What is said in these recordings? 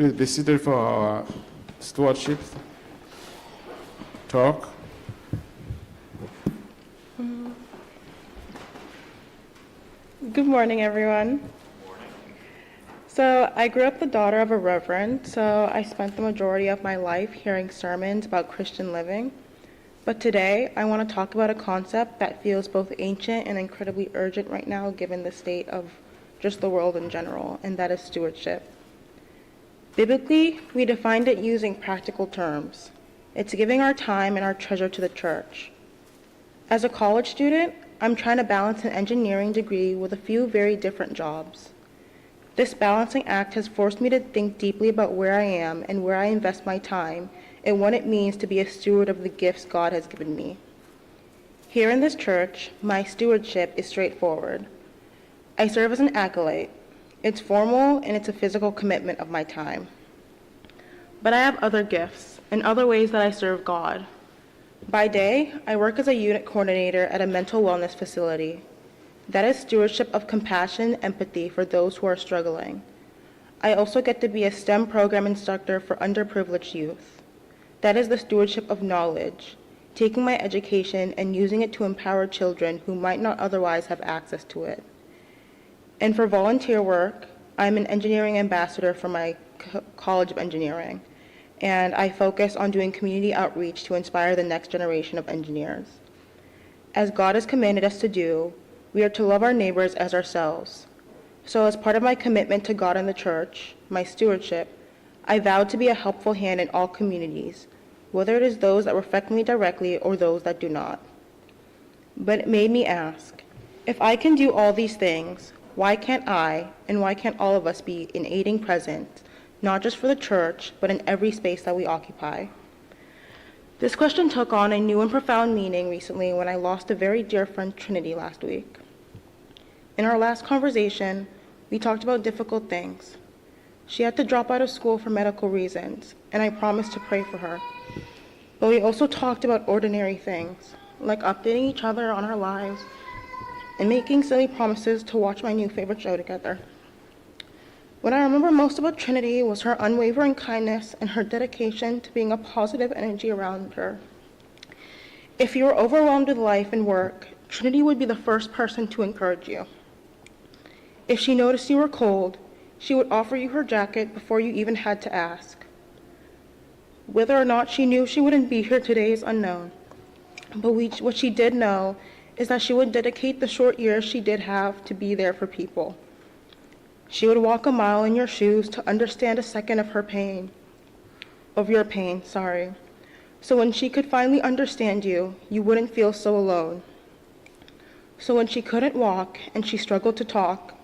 Please be seated for our stewardship talk. Good morning, everyone. So I grew up the daughter of a reverend, so I spent the majority of my life hearing sermons about Christian living. But today, I want to talk about a concept that feels both ancient and incredibly urgent right now, given the state of just the world in general, and that is stewardship. Biblically, we defined it using practical terms. It's giving our time and our treasure to the church. As a college student, I'm trying to balance an engineering degree with a few very different jobs. This balancing act has forced me to think deeply about where I am and where I invest my time and what it means to be a steward of the gifts God has given me. Here in this church, my stewardship is straightforward. I serve as an acolyte. It's formal and it's a physical commitment of my time. But I have other gifts and other ways that I serve God. By day, I work as a unit coordinator at a mental wellness facility. That is stewardship of compassion and empathy for those who are struggling. I also get to be a STEM program instructor for underprivileged youth. That is the stewardship of knowledge, taking my education and using it to empower children who might not otherwise have access to it. And for volunteer work, I'm an engineering ambassador for my College of Engineering, and I focus on doing community outreach to inspire the next generation of engineers. As God has commanded us to do, we are to love our neighbors as ourselves. So as part of my commitment to God and the church, my stewardship, I vowed to be a helpful hand in all communities, whether it is those that reflect me directly or those that do not. But it made me ask, if I can do all these things, why can't I, and why can't all of us be an aiding presence, not just for the church, but in every space that we occupy? This question took on a new and profound meaning recently when I lost a very dear friend, Trinity, last week. In our last conversation, we talked about difficult things. She had to drop out of school for medical reasons, and I promised to pray for her. But we also talked about ordinary things, like updating each other on our lives and making silly promises to watch my new favorite show together. What I remember most about Trinity was her unwavering kindness and her dedication to being a positive energy around her. If you were overwhelmed with life and work, Trinity would be the first person to encourage you. If she noticed you were cold, she would offer you her jacket before you even had to ask. Whether or not she knew she wouldn't be here today is unknown, but what she did know is that she would dedicate the short years she did have to be there for people. She would walk a mile in your shoes to understand a second of your pain. So when she could finally understand you, you wouldn't feel so alone. So when she couldn't walk and she struggled to talk,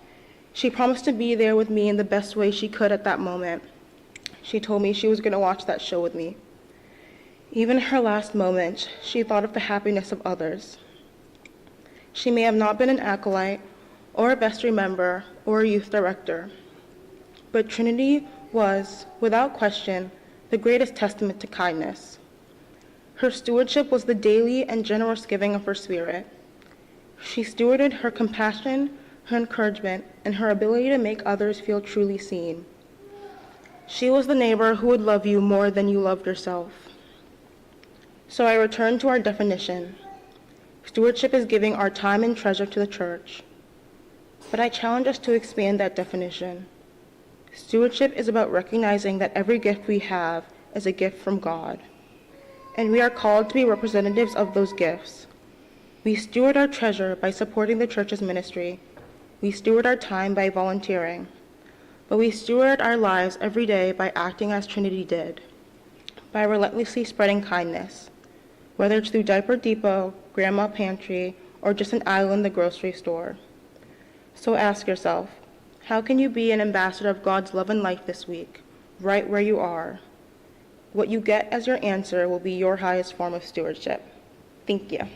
she promised to be there with me in the best way she could at that moment. She told me she was going to watch that show with me. Even in her last moments, she thought of the happiness of others. She may have not been an acolyte, or a vestry member, or a youth director, but Trinity was, without question, the greatest testament to kindness. Her stewardship was the daily and generous giving of her spirit. She stewarded her compassion, her encouragement, and her ability to make others feel truly seen. She was the neighbor who would love you more than you loved yourself. So I return to our definition. Stewardship is giving our time and treasure to the church. But I challenge us to expand that definition. Stewardship is about recognizing that every gift we have is a gift from God, and we are called to be representatives of those gifts. We steward our treasure by supporting the church's ministry. We steward our time by volunteering. But we steward our lives every day by acting as Trinity did, by relentlessly spreading kindness, whether it's through Diaper Depot, Grandma Pantry, or just an aisle in the grocery store. So ask yourself, how can you be an ambassador of God's love and life this week, right where you are? What you get as your answer will be your highest form of stewardship. Thank you.